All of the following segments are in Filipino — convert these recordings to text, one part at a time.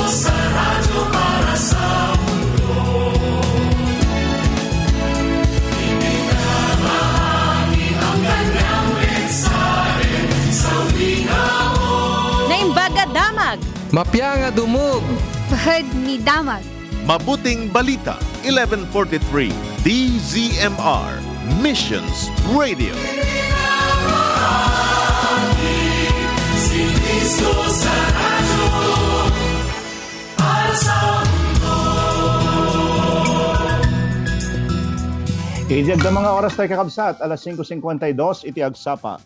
sa radyo para sa mundo. Ibinabahagi ang kanyang mensahe sa lingaw. Naimbaga damag, Mapyanga dumog. Pahad ni Damag. Mabuting Balita, 1143, DZMR, Missions Radio. Si Cristo sa radyo para sa mundo. Idiag na mga oras tayo kakabsat, alas 5:52, iti agsapa.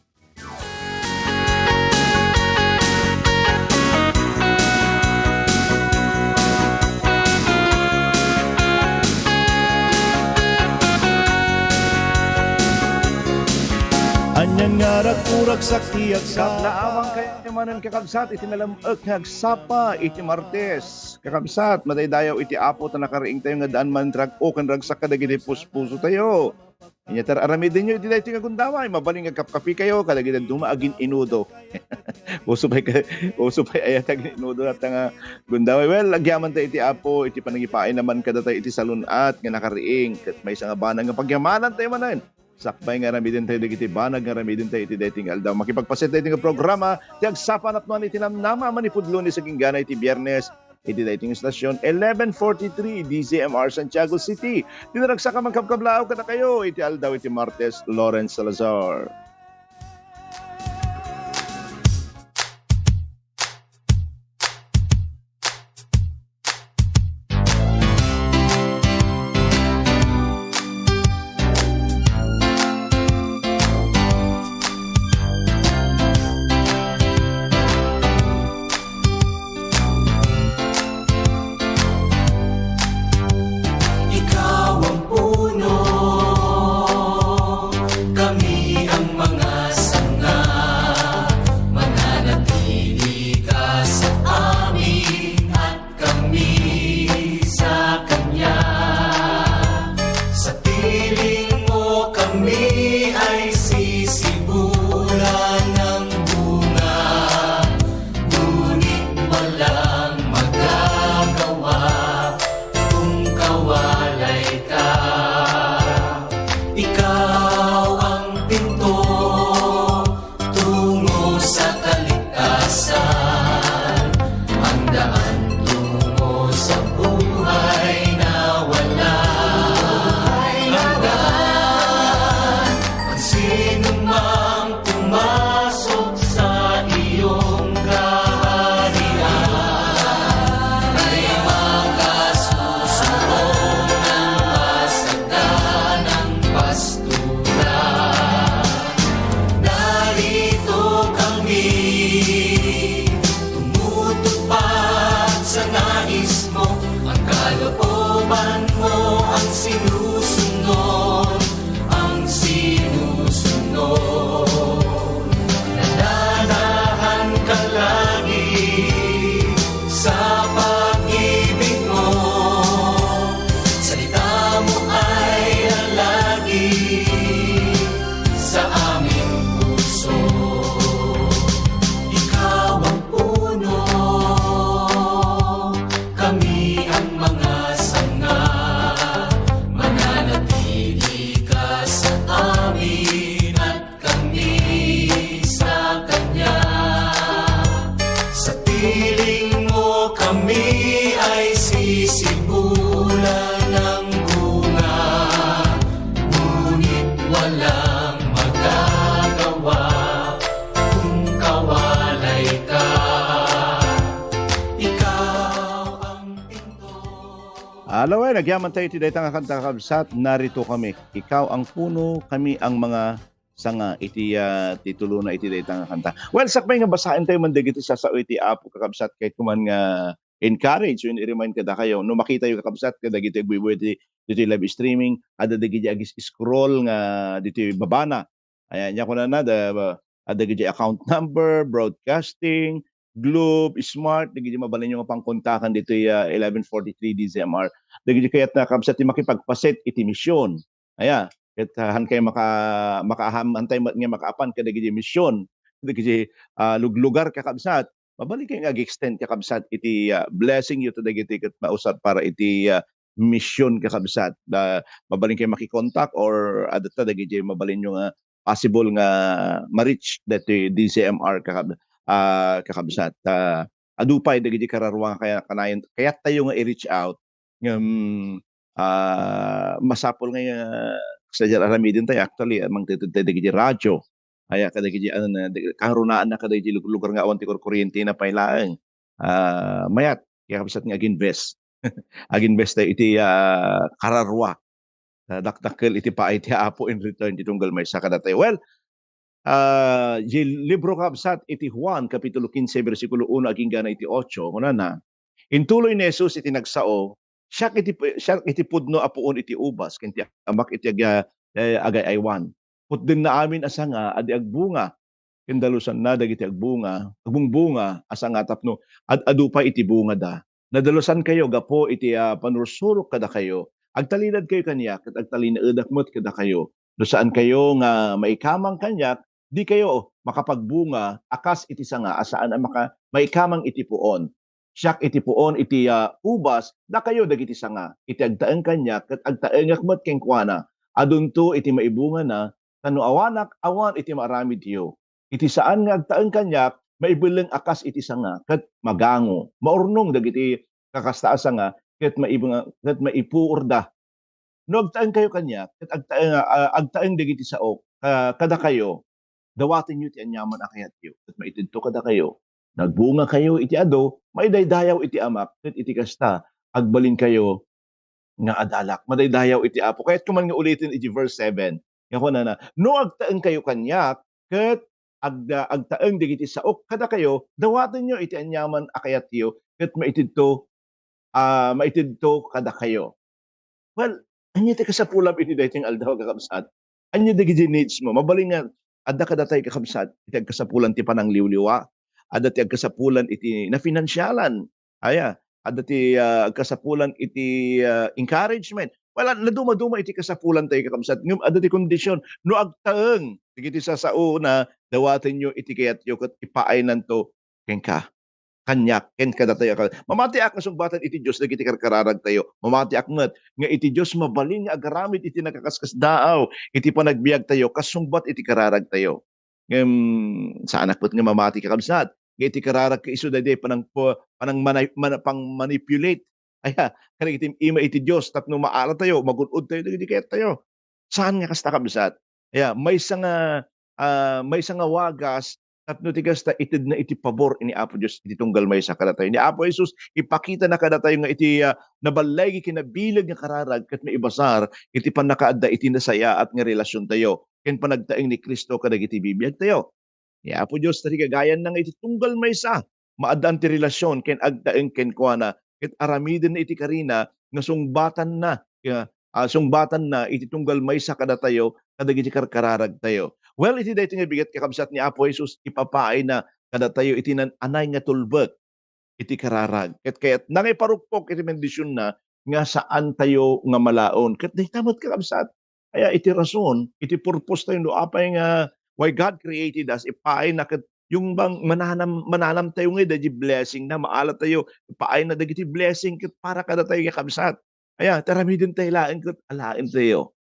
Anyan nga rakurak sakti agsapa. Naawang kayo manan kakabsat, iti nalamag agsapa, iti Martes. Kakabsat, madaydayaw iti apo na nakaraing tayo nga daan man drag o kan ragsak kadagiti puspuso tayo. Inyatar aramidin nyo, iti dahi nga gundaway, mabaling nga kapkapi kayo, kadagiti dumaagin inudo. Uso pa'y ayatag inudo at nga gundaway. Well, lagyaman tayo iti apo, iti panagipain naman kada tayo iti salunat nga nakaraing. Kat may isang banang nga pagyamanan tayo manan. Sakbay nga ramidin tayo dagiti banag nga ramidin tayo iti dating aldaw. Makipagpasit tayo nga programa ti agsapan at nuan iti namnama manipudlo ni sa ginggana iti Biyernes iti dating istasyon 1143 DZMR Santiago City. Dinaragsaka magkabkablao kada kayo iti aldaw iti Martes Lawrence Salazar. Ikaw ang puno, kami ang mga sanga, mananatili ka sa amin at kami sa Kanya. Sa piling mo kami ay sisibulan ng bunga, ngunit walang magagawa kung kawalay ka. Ikaw ang pinto tungo sa kaligtasan, ang daan tungo sa buhay na walang hanggan. Ang sino mang pumasok sa iyong kaharian ay makasusunod ng masaganang pastulan. Narito kami, tumutupad sa nais mo, ang kalooban mo ang sinusunod, ang sinusunod. Nananahan ka lagi sa pag-ibig mo, salita mo ay lalagi sa aming puso. Ikaw ang puno, kami ang mga sanga, mananatili ka sa amin at kami sa Kanya. Sa piling mo kami ay sisibulan ng bunga, ngunit walang magagawa kung kawalay ka. Ikaw ang pinto. Alaway, nagyaman tayo iti daytang kanta kakabsat, narito kami. Ikaw ang puno, kami ang mga sanga iti titulo na iti daytang kanta. Well, sakbay nga basahin tayo mandag iti sa iti apo kakabsat kahit kuman nga encourage yun i-remind kada kayo no makita yung kakabsat kada giti bubuhay dito live streaming ada dagiti agis scroll nga dito babana. Ayan nya ko na ada giti account number, broadcasting, Globe, Smart, dagiti mabalin yung pangkontakan dito 1143 DZMR. Dagiti kayat na kakabsat ti makipagpaset iti misyon. Aya, ket han kay makaaham antay nga makaapan kada giti misyon. Dagiti lugar kakabsat mabalik kayo ag-extend kakabsat iti blessing you to dagiti ket mausat para iti mission kakabsat. Mabalin kayo makikontak or adto dagiti mabalin nyo nga possible nga ma-reach dati DCMR kakabsat. Adupay dagiti kararwa kaya kanayon kaya tayo nga i-reach out ngem masapol nga sa aramidin tayo actually amang dagiti radyo aya kadagiti ano na kaharunaan na kadagiti lugar nga awan ti kuryente na pailaeng mayat kaya kabsat nga ag-invest ag-invest tayo iti kararwa dakdakkel iti paay ti Apo in return ti tunggal maysa kada tayo. Well, libro kabsat iti Juan kapitulo 15 bersikulo 1 aging gana iti 8 kunana intuloy ni Jesus iti nagsao siya iti pudno apuon iti ubas ken ti amak iti agay aywan. Putden na amin asa nga adi agbunga ken dalusan na dagiti agbunga asa nga tapno adupay iti bunga da. Nadalusan kayo gapo iti panursurok kada kayo. Agtalinad kayo kaniya ket agtalinaedak met kada kayo. Do saan kayo nga maikamang kanyak di kayo makapagbunga akas iti sanga asaan ang maikamang iti puon. Siyak iti puon iti ubas da kayo dagiti sanga iti agtaeng kanyak ket agtaengak met ken kuana adunto iti maibunga na tanu awanak awan iti maramid tiyo. Iti saan nga agtaeng kanyak maibileng akas iti sanga ket magango maurnong dagiti kakastaa sanga ket maibunga ket maipuurda. No agtaeng kayo kanyak ket agtaeng dagiti sao kada kayo dawaten yu ti anyaman a kayat yu ket maitidto kada kayo. Nagbunga kayo iti ado, maidaydayaw iti amak ket iti kasta agbalin kayo nga adalak. Madaydayaw iti Apo. Kaya't kuman nga ulitin iti verse 7. Nga ko na no agtaeng kayo kanyak ket agtaeng digiti saok kada kayo dawaten nyo iti anyaman a kayat yu ket maitidto kada kayo. Well, anyo ti kasapulam iti daytoy aldaw kakabsat. Anyo dagiti needs mo. Mabalin nga adda kada tayo kakabsat iti agkasapulan ti panangliwliwa. Adda ti agkasapulan iti na finansyalan. Aya, adda ti agkasapulan iti encouragement. Wala naduma-duma iti kasapulan tayo kakabsat. Ngem adda ti kondisyon no agtaeng digiti sao na dawaten nyo iti kayatyo ket ipaay nanto ken ka. Kanyak ken kada tayo mamati ak sumbatan iti Dios dagiti karkararag tayo. Mamati ak met nga iti Dios mabalin nga agaramid iti nakakaskas daaw iti panagbiag tayo kasumbat iti kararag tayo. Saan akpet nga mamati kakabsat nga iti kararag ka isu daydi panang manipulate aya kanang iti Dios tapno maala tayo magun-od tayo dagiti kayat tayo. Saan nga kasta kabsat? Aya may nga wagas tapno ti kasta itid na iti pabor ini Apo Dios iti tunggal maysa kada tayo. Ni Apo Jesus ipakita na kada tayo nga iti nabalay kinabilag nga kararag ket maibasar iti pannakaadda iti nasaya at nga relasyon tayo ken panagtaeng ni Kristo kadagiti bibiyag tayo. Ni Apo Dios tari kagayan na nga iti tunggal maysa maaddan ti relasyon ken agtaeng ken kuana ket aramiden na iti karina nga sungbatan na iti tunggal maysa kada tayo kadagiti karkararag tayo. Well, iti daytoy nga bigat kakabsat ni Apo Jesus ipapaay na kada tayo iti anay nga tulbet iti kararag. Ket kayat nangiparukpok iti bendisyon na nga saan tayo nga malaon. Ket daytamot kakabsat. Kaya iti rason, iti purpose tayo no apay nga why God created us ipaay na ket yung bang mananam tayo nga dagiti blessing na maala tayo ipaay na dagiti blessing ket para kada tayo kakabsat. Aya taramiden tayo laeng ket alaen tayo.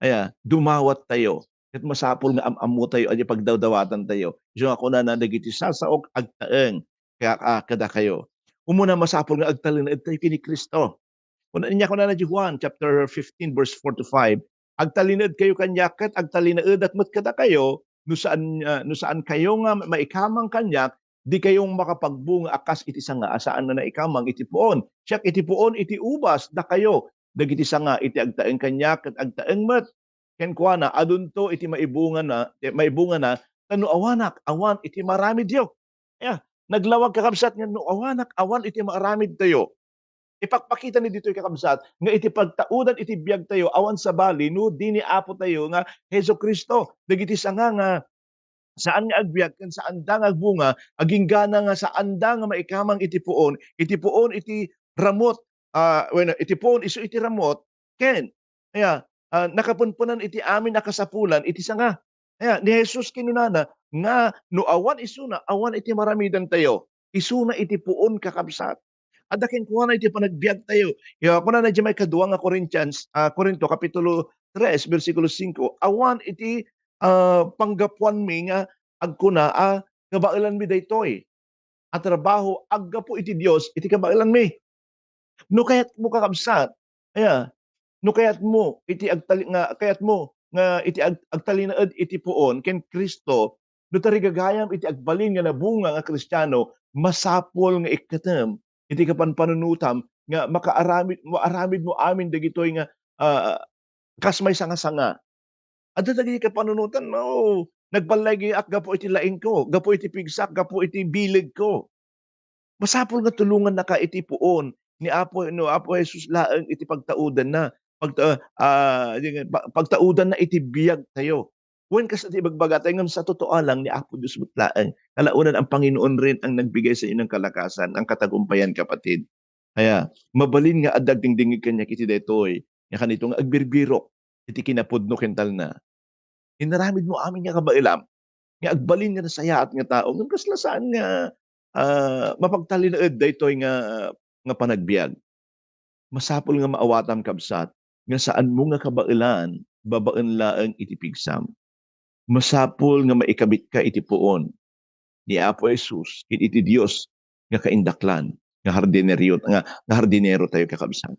Aya dumawat tayo. Ket masapol nga am-ammo tayo adi pagdawdawatan tayo. So ako na dagiti sasaok agtaeng kaya kada kayo. Umuna masapol nga agtalinaed tayo kini Kristo. Kuna niya ko na Juan chapter 15 verse 4 to 5. Agtalinaed kayo kanyak ket agtalinaed at met kada kayo no saan kayo nga maikamang kanyak di kayong makapagbunga akas iti sanga asaan na naikamang iti puon. Siyak iti puon iti ubas da kayo dagiti sanga iti agtaeng kanyak ket agtaeng met ken kuana adunto iti maibunga na tanu awan iti maramid yo. Naglawag kakabsat nga no awanak awan iti maramid tayo. Ipakpakita ni ditoy kakabsat nga iti pagtaudan iti biag tayo awan sa bali no dini Apo tayo nga Hesukristo dagiti sanga nga saan nga agbiag ken saan da nga agbunga aging gana nga saan da nga maikamang iti puon iti ramot iti puon isu iti ramot ken nakapunpunan iti amin nakasapulan iti sanga. Ni Jesus kinunana nga no awan isuna awan iti maramidan tayo. Isuna iti puon kakabsat. Adakin kuha na iti panagbiag tayo. Kuna na di may kaduwa nga Korinto, Kapitulo 3, versikulo 5. Awan iti panggapuan mi nga agkuna kabailan mi daytoy. At trabaho aggapo iti Dios iti kabailan mi. No kayat mo kakabsat. No kayat mo iti agtalinaed iti puon ken Kristo no tarigagayam iti agbalin nga nabunga nga Kristiyano masapol nga ikatem iti kapanpanunutam nga maaramid mo amin dagitoy nga kas may sanga-sanga. Adda dagiti kapanunutan no nagbalay giak gapo iti laing ko, gapo iti pigsak, gapo iti bilig ko. Masapol nga tulungan na ka iti puon ni Apo Jesus laeng iti pagtaudan na pagtaudan na iti biyag tayo. Wen kas iti bagbaga tayo ngem sa totoo lang ni Apo Dios met laeng. Kalaunan ang Panginoon rin ang nagbigay sa inyo ng kalakasan, ang katagumpayan kapatid. Kaya mabalin nga addag dingdingig kanya kiti daytoy. Nga kanito nga agbirbirok iti kinapudno kental na. Inaramid mo amin nga kabailam nga agbalin nga nasaya at nga tao ngem kasla saan nga mapagtalinaed daytoy nga panagbiag. Masapol nga maawatam kabsat nga saan mo nga kabailan babaen laeng iti pigsam. Masapol nga maikabit ka iti puon ni Apo Jesus iti Dios nga kaindaklan nga hardinero tayo kakabsat.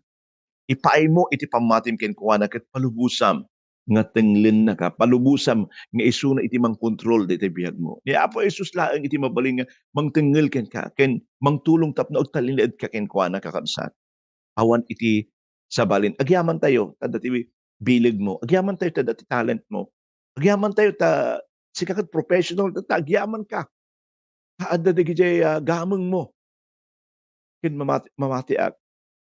Ipaay mo iti pamatim ken kuana ket palubusam nga tenglen na ka, palubusam nga isuna iti mangkontrol diti biyag mo. Ni Apo Jesus laeng iti mabalin nga mangtengel ken ka, ken mangtulong tapno og talinaed ka ken kuana kakabsat. Awan iti sabalin. Agyaman tayo ta dati bilig mo. Agyaman tayo ta dati talent mo. Agyaman tayo ta sikakat professional ta agyaman ka. Kaadda dagiti gameng mo. Ken mamatiak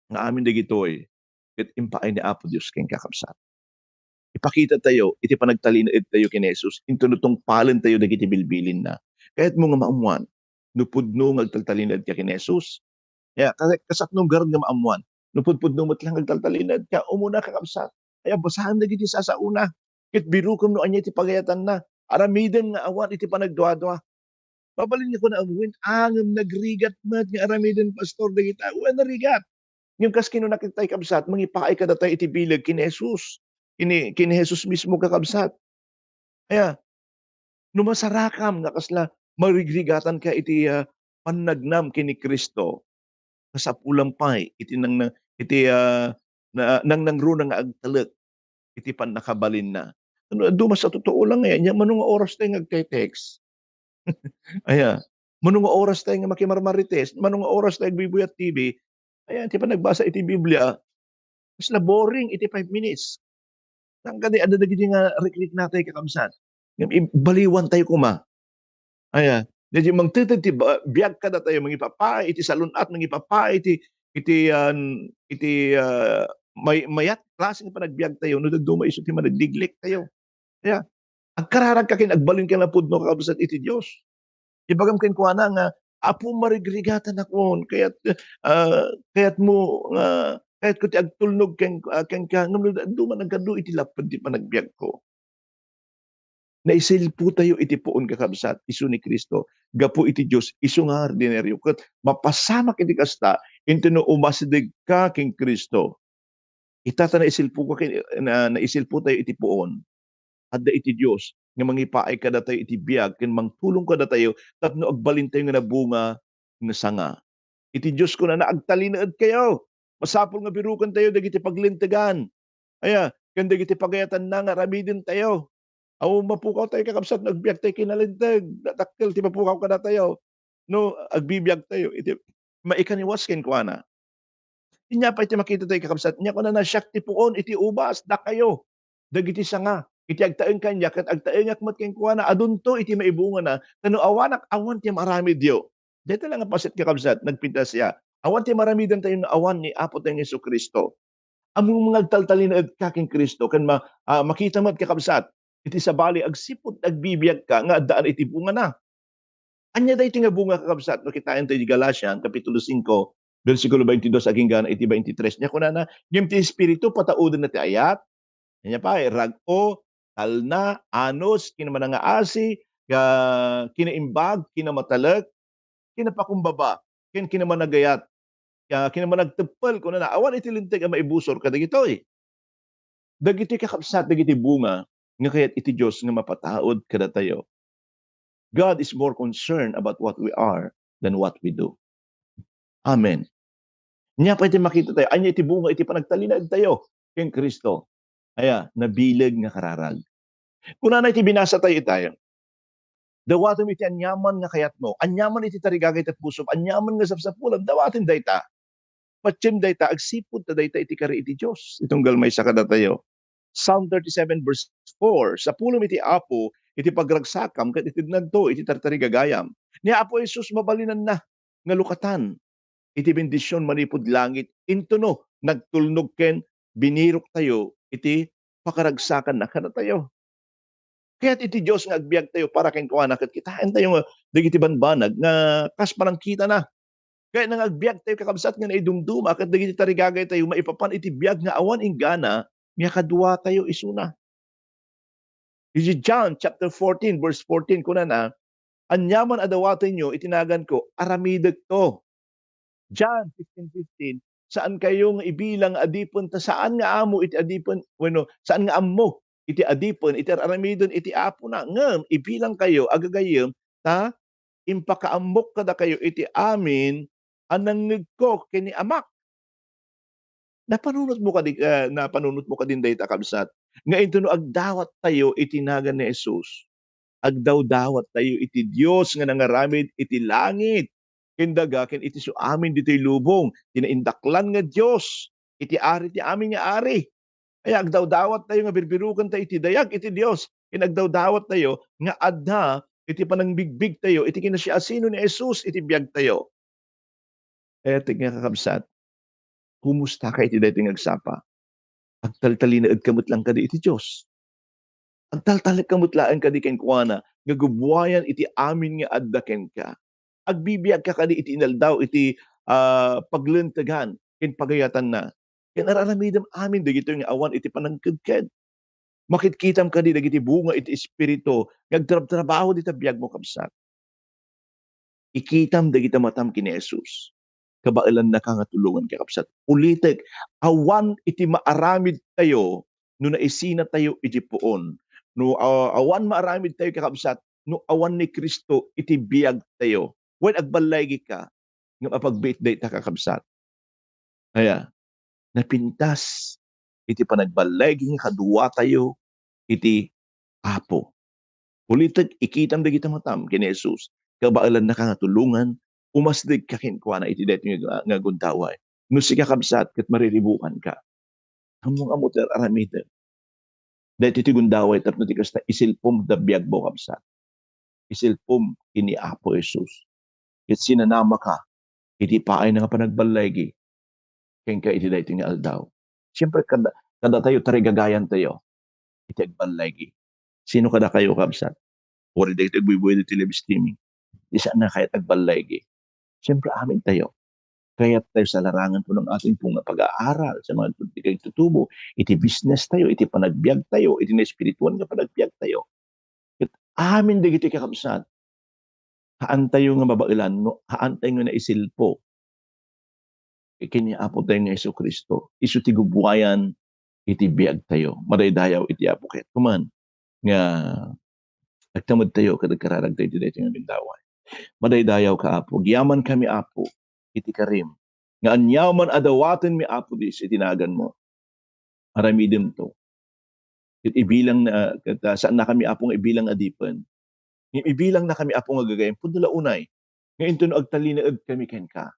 nga amin dagitoy ket impaay ni Apo Dios ken kakabsat. Ipakita tayo, iti panagtalinaed tayo ken Jesus, into nutong palen tayo dagiti bilbilin na. Kahit mo nga maamuan, nupudno nga agtaltalinaed ka ken Jesus. Kaya kasaknong garod nga maamuan, nupudpudno met lang agtaltalinaed ka, umuna kakabsat. Kaya basahan dagiti sasauna. Ket birukom no anya iti pagayatan na. Aramiden nga awan iti panagduadua. Babalin niya ko na amuin, angem nagrigat met nga aramiden pastor dagiti awan narigat. Yung kas kinunakit tayo kabsat, mangipaay ka datay iti bilag kin Jesus. Kini Jesus mismo kakabsat. Kaya, numasarakam nga kasla marigrigatan ka iti pannagnam kini Kristo. Kasapulang pay iti nang nangruna nga agtalek iti pannakabalin na. Duma sa totoo lang nya manong oras tayo nagte-text. Aya, manong oras tayo nga makimarmarites, manong oras tayo nagbibuyat TV. Ayan, ti pa nagbasa iti Biblia, kasla boring iti 5 minutes. Saan kadi adda dagiti nga rikrik natay kakabsat. Ngem baliwan tayo kuma. Aya, jadi mangtitid ti biag kada tayo mangipapaay iti salunat, mangipapaay iti mayat klase nga panagbiag tayo no dagduma isu ti managdiglik tayo. Kaya agkararag ka ken agbalin ka na pudno kakabsat iti Dios. Ibagam ken kuana nga apo marigrigatan akon kayat mo kahit ko ti agtulnog ken ka ngem duman agkadto iti lapad ti panagbiag ko. Naisilpo tayo iti puon kakabsat isu ni Kristo gapu iti Dios isu nga ordinaryo ket mapasamak iti kasta intino umasideg ka ken Kristo. Itata naisilpo tayo iti puon adda iti Dios nga mangipaay kada tayo iti biag ken mangtulong kada tayo tapno agbalin tayo nga nabunga nga sanga. Iti Dios ko na naagtalinaed kayo. Masapol nga birukan tayo dagiti paglintegan. Aya, ken dagiti pagayatan na nga ramiden tayo. Aw mapukaw tayo kakabsat nagbiag tayo kinalinteg. Dakkel ti mapukaw kada tayo. No, agbibiyag tayo iti maikaniwas ken kuana. Inya pa iti makita tayo kakabsat. Inya ko na siak ti puon iti ubas da kayo. Dagiti sanga. Iti agtaeng kanya ket agtaengak met ken kuana adunto iti maibunga na tano awan ti marami Dio. Dito lang nga pasit kakabsat nagpintas siya. Awan ti maramidan tayo nga awan ni Apo tayong Jesucristo. Among mga agtaltalinaed ka ken Kristo ken makita met kakabsat iti sabali agsipud agbibiyag ka nga addaan iti bunga na. Anya daytoy nga bunga kakabsat no kitaan tayo di Galacia kapitulo 5 bersikulo 22 aging gana iti 23 nya kunana ngem ti espiritu patauden na ti ayat. Nya pa rag-o talna, anos, kinamanangaasi, kinaimbag, kinamatalek, kinapakumbaba, kinamanagayat, kinamanagtagpal ko na awan iti linteg ang maibusor ka dagitoy. Dagiti kakabsat, dagiti bunga, nga kaya't iti Diyos nga mapataod kada tayo. God is more concerned about what we are than what we do. Amen. Nya pwede makita tayo, anya iti bunga, iti panagtalinag tayo kay Kristo. Aya, nabilag nga kararag. Kung na iti binasa tayo, dawaton iti anyaman nga kayat mo, anyaman iti tarigagay at puso, anyaman nga sapsapulan, dawatin dayta. Patsim dayta, agsipod ta dayta iti kari iti Diyos. Itong galmay sa kada tayo. Psalm 37 verse 4, sa pulong iti Apo, iti pagragsakam, kat iti nanto, iti tartarigagayam. Ni Apo Jesus mabalinan na, nga lukatan, iti bendisyon manipod langit, intuno, nagtulnog ken, binirok tayo, iti pakaragsakan na kada tayo. Kaya't iti Diyos nga agbiag tayo para ken kuana ket kitaan tayo nga dagiti banbanag nga kas parang kita na. Kaya nang agbiag tayo kakabsat nga naidumduma ket dagiti tarigagay tayo maipapan iti biag nga awan inggana nga kadua tayo isuna. Iti John chapter 14 verse 14 kuna na anyaman adawaten nyo itinagan ko aramideg to. John 15:15 saan kayong ibilang adipon ta saan nga amo iti adipon saan nga ammo iti adipon, iti aramidon, iti apo na. Ngam, ibilang kayo, agagayem, ta, impakaambok kada kayo, iti amin, anangig ko, kini amak. Napanunot mo ka din dayta kabsat. Nga ito no, agdawat tayo, itinagan ni Jesus. Agdaw-dawat tayo, iti Diyos, nga nangaramid, iti langit. Kindaga, kin iti su amin, dito'y lubong. Tinaindaklan nga Diyos. Iti ari, ti amin nga ari. Ay agdaw-dawat tayo nga birbirukan tayo iti dayag iti Dios. Inagdaw-dawat tayo nga adda iti panangbigbig tayo iti kinasiasino ni Jesus iti biag tayo. Eti nga kakabsat. Kumusta ka iti daytoy nga agsapa? Agtaltalinaed kamot lang kadi iti Dios. Agtaltalag kamot laeng kadi ken kuana nga gubwayan iti amin nga adda ken ka. Agbibiyag ka kadi iti inaldaw iti paglentagan ken pagayatan na. Ken araramidam amin dagito nga awan iti panangkedked. Makitkitam kadi dagiti bunga iti espiritu ngagtrabaho dita biag mo kabsat. Ikitam dagita matam kini Jesus. Kabailan na ka nga tulungan kay kabsat. Ulitek awan iti maaramid tayo no naisina tayo iti puon. No awan maaramid tayo kay kabsat no awan ni Kristo iti biag tayo. When agbalaygi ka nga mapagbait dayta ka kabsat. Kaya napintas iti panagbalaygi nga kadua tayo iti Apo. Ulitek ikitam dagita matam kini Jesus. Kabailan na ka nga tulungan umasdig ka kinkuana iti daytoy nga gundaway. No sika kabsat ket mariribukan ka. Among amuter aramiden. Daytoy ti gundaway tapno ti kasta isilpom da biag mo kabsat. Isilpom kini Apo Jesus. Ket sinanama ka iti paay nga panagbalaygi ken ka iti daytoy nga aldaw. Siyempre kada tayo tarigagayan tayo iti agbalaygi. Sino kada kayo kabsat? Ori daytoy bubuhay iti live streaming. Isa na kayat agbalaygi. Siyempre amin tayo. Kaya't tayo sa larangan po ng ating pong pag-aaral sa mga politikay tutubo, iti business tayo, iti panagbiag tayo, iti na espirituan nga panagbiag tayo. At amin dagiti kakabsat. Haan tayo nga mabailan, no? Haan tayo nga naisilpo. Ikiniapo tayo nga Isu Kristo. Isu ti gubuayan, iti biag tayo. Madaydayaw iti apo kahit kuman. Nga nagtamad tayo, kadagkararag tayo dito nga bindaway. Madaydayaw ka apo. Giyaman kami apo. Iti karim. Nga anyaman adawaten mi apo dis itinagan mo. Aramidem to. It ibilang na saan na kami apong ibilang adipen. Ibilang na kami apong agagayem. Pundula unay. Ngayon to agtalinaed kami ken ka.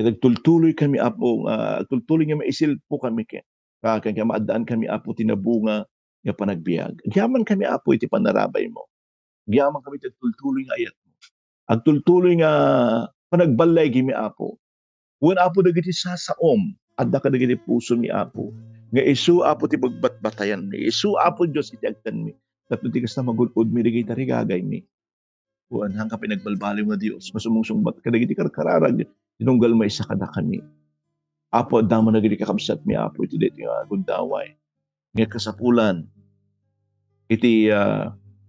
Nagtultuloy kami apong tultuloy nga maisil po kami ken. Kaya maadaan kami apo tinabunga nga panagbiag. Giyaman kami apo iti panarabay mo. Giyaman kami tultuloy nga ayat mo. Agtultuloy nga panagbalay gimi apo. Wen apo dagiti sasaom, adda ka dagiti puso mi apo. Nga Isu apo ti bagbatbatayan mi. Isu apo Dios iti agtan mi. Tapno ti kasta magulod mi dagiti tarigagay mi. Wen hangka pinagbalbaliw nga Dios, masumungsungbat ka dagiti karkararag tinunggal may sa kada kami. Apo adda man dagiti kakabsat mi apo iti daytoy nga gundaway. Nga kasapulan iti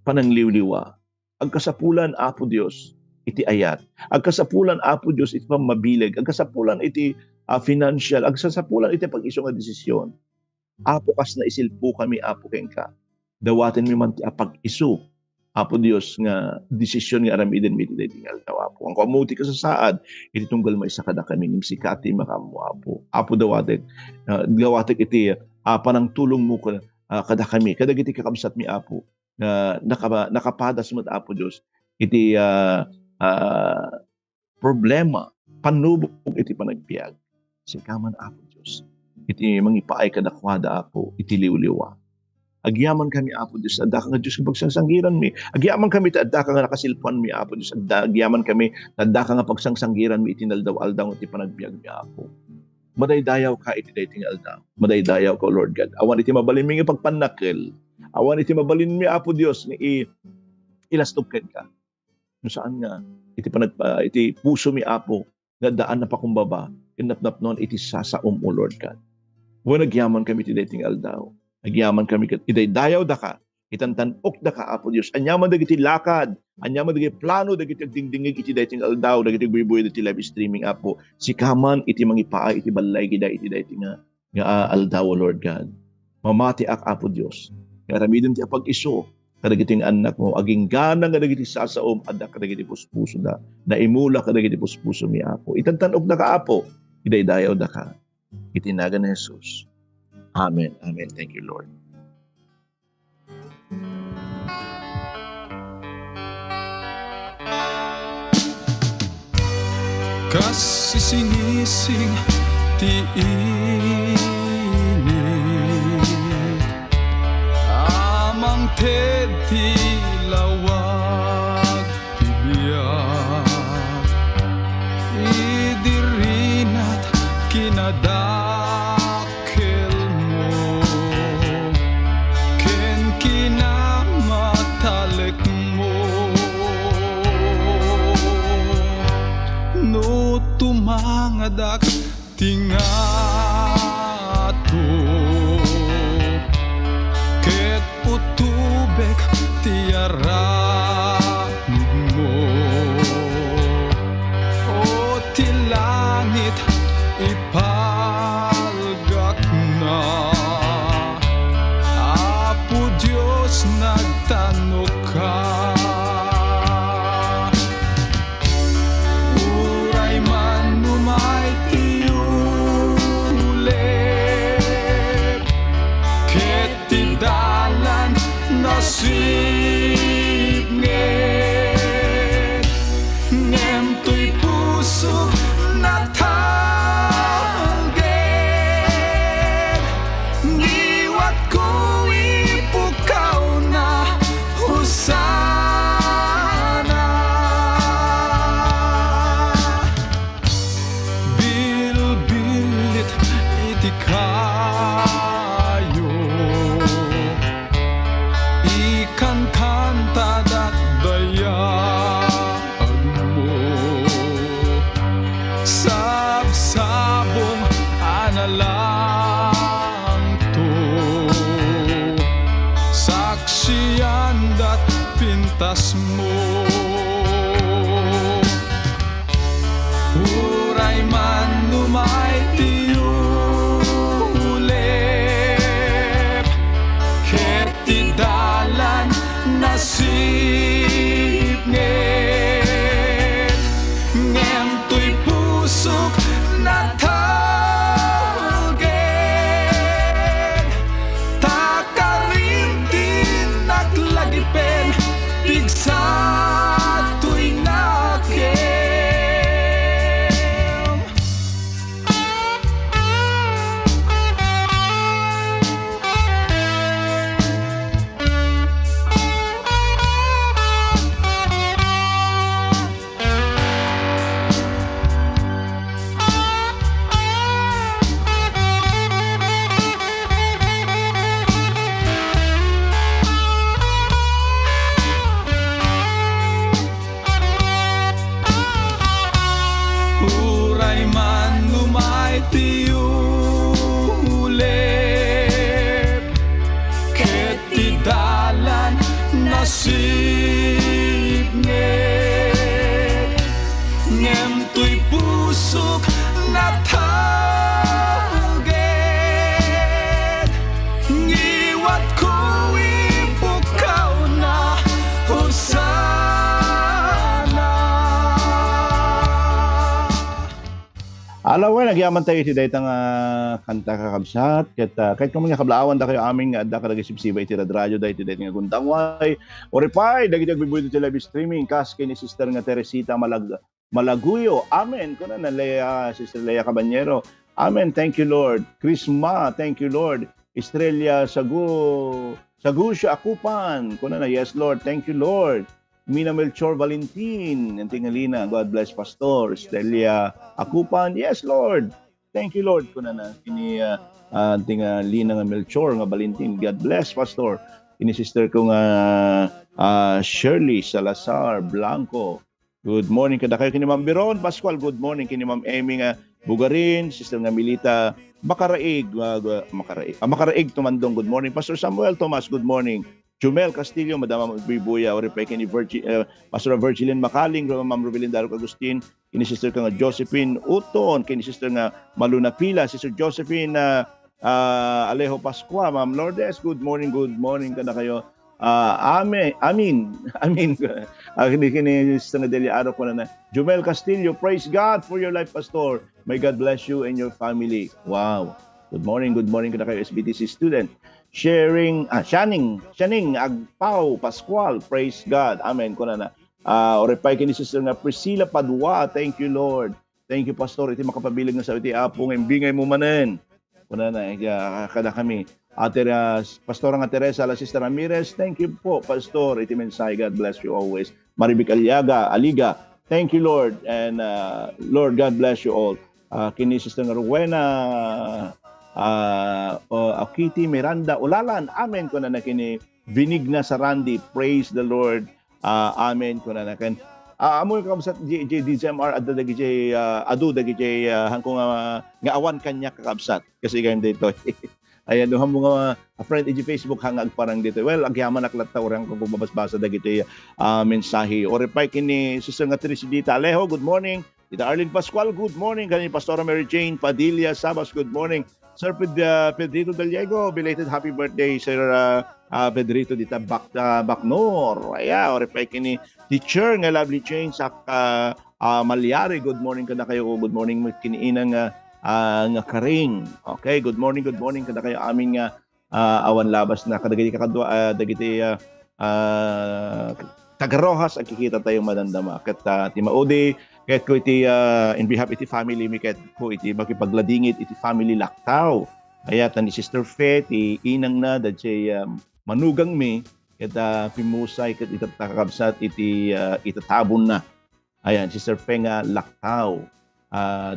panangliwliwa. Ang kasapulan apo Dios iti ayat. Ag kasapulan Apo Dios iti pamabilig, ag kasapulan iti financial, ag kasapulan iti pag-isu nga desisyon. Apo kas na isilpo kami Apo kenka. Dawaten mi man ti pag-isu Apo Dios nga desisyon nga aramiden mi iti tingal daw Apo. Ang kamuti ka sa saad iti tunggal may sakada kami nimsikati makamu Apo. Apo dawaten iti panang tulong mo kada kami, kada iti kakabsat mi Apo na nakapadas mo Apo Dios iti problema panubog iti panagbiag. Sikaman Apo Dios iti mangipaay kadakwada Apo iti liwliwa. Agyaman kami Apo Dios adda ka nga Dios pagsangsangiran mi. Agyaman kami adda ka nga nakasilpuan mi Apo Dios agyaman kami adda ka nga pagsangsangiran mi iti naldaw-aldaw iti panagbiag mi Apo. Madaydayaw ka iti dayting aldaw. Madaydayaw ka Lord God. Awan iti mabalin mi nga pagpanakil. Awan iti mabalin mi Apo Dios nga ilastugken ka. Kung saan nga iti puso mi Apo nga daan na pakumbaba kinapnap non iti sasaom o Lord God. When nagyaman kami iti dating aldaw, nagyaman kami iti dayaw da ka, itantanok da ka Apo Dios. Anyaman dagiti lakad, anyaman dagiti plano dagiti agdingdingig iti dating aldaw, dagiti buy-buy iti live streaming Apo. Sikaman iti mangipaay iti balay gida iti dating nga aldaw o Lord God. Mamati ak Apo Dios. Karamidin ti pag-iso kadagiting anak mo aging gana nga dagiti sasaom adda kadagiti puspuso da naimula kadagiti puspuso mi Apo itantanog da ka Apo idaydayaw da ka itinagan ni Jesus. Amen. Amen. Thank you Lord. Kasisinising ti init amang ti lawag tibiyag idirinat kinadakil mo ken kinamatalik mo no tumangadak tingato ket utubek tiarap mo o ti langit ipalgak na Apo Dios nagtanok ka uray man numay tiulep ket ti dalan nasib ngem to'y puso natalged ngiwat ko ipukaw na husana bilbilit iti kayo ikan kanta dayag mo sabsabong analang to saksiyan dat pintas mo uray man numay tiulep ket ti dalan nasib ngem to'y pusok natalged takarintin naklagipen pigsa nataged ngiwat ko ipukaw na husana. Alaw nagyaman tayo iti daytang kanta kakabsat kahit kamo nga kablaawan da kayo aming da ka nagisipsiba iti radyo da iti daytang guntangway oripay dagiti agbibuyo iti live streaming kas kay ni Sister nga Teresita Malaguyo. Amen. Kuna na Sister Lea Cabanyero. Amen. Thank you Lord. Krisma, thank you Lord. Estrella Sagusha Akupan. Kuna na yes Lord. Thank you Lord. Mina Melchor Valentin, ang tingalina, God bless Pastor, Stelia Akupan, yes Lord, thank you Lord, kuna na, kini tingalina nga Melchor nga Valentin, God bless Pastor, kini sister ko nga Shirley Salazar Blanco, good morning kada kayo, kini Ma'am Biron Pascual, good morning, kini Ma'am Emmy nga Bugarin, sister nga Milita Makaraig Makaraig Tumandong, good morning, Pastor Samuel Tomas, good morning, Jumel Castillo, Madama Bibuya, Oripay, kini Pastor Virgilin Makaling, Ma'am Rubilin Darok Agustin, kini sister ka nga Josephine Uton, kini sister nga Maluna Pila, sister Josephine Alejo Pascua, Ma'am Lourdes, good morning kada kayo. Amen. Kini sister nga Delia Aro ko na. Jumel Castillo, praise God for your life, Pastor. May God bless you and your family. Wow. Good morning kada kayo, SBTC student. Shanning Agpao Pascual, praise God, amen. Kuna na oripay kini sister nga Priscilla Padua, thank you Lord, thank you Pastor, iti makapabilig na sa iti apong imbingay mo manen. Kuna na kada kami Pastor nga Teresa la Sister Ramirez, thank you po Pastor, iti mensahe, God bless you always. Maribik Aliga, thank you Lord, and Lord God bless you all. Kini sister nga Rowena Akiti Miranda Ulalan, amen ko na kini Vinigna Sarandi, praise the Lord, amen ko na kan amo ka sa DZMR adda dagiti adu dagiti hangko nga awan kanya kakabsat kasi gayem dito. Ayan duha mo nga friend iti Facebook hangag parang dito. Well agyaman aklat ta orang kung babasbasa dagiti mensahe. Oripay kini Sister nga Trisidita Alejo, good morning. Tita Arlene Pascual, good morning. Kani Pastora Mary Jane Padilla Sabas, good morning. Sir Pedrito Daliego, belated happy birthday, Sir Pedrito dita Bacnor. Aya, oripay kini teacher nga lovely change sa Malyari. Good morning kada kayo. Good morning kini inang nga Karing. Okay, good morning kada kayo aming awan labas na kadagiti kakadwa dagiti Tagarohas ang kikita tayong madandama. Kat timaudi, kat ko iti in behalf iti family mi, kat ko iti makipagladingit iti family laktaw. Kaya ni Sister Fe, ti inang na, dadsay manugang mi, kat pimusay, kat itatagabsat iti itatabon na. Ayan, Sister Fe nga laktaw.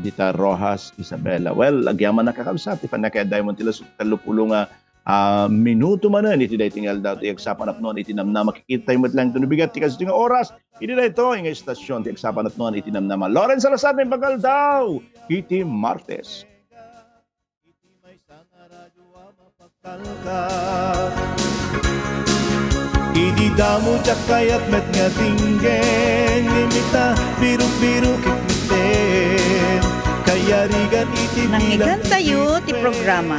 Dita Rojas Isabela. Well, agyaman na kakabsat, ipan na kaya Diamond tila sa talupulong minuto manan iti day tingal daw ti agsapan at noon iti namna makikita tayo matlang ito nabigat ti kasi nga oras iti day ito yung estasyon ti agsapan at noon iti namna Lawrence Salazar ng bagal daw iti Martes. Iti damo jak kayat met nga tinggen limita biru-biru kikmiten kaya rigan iti Nangyigan tayo ti programa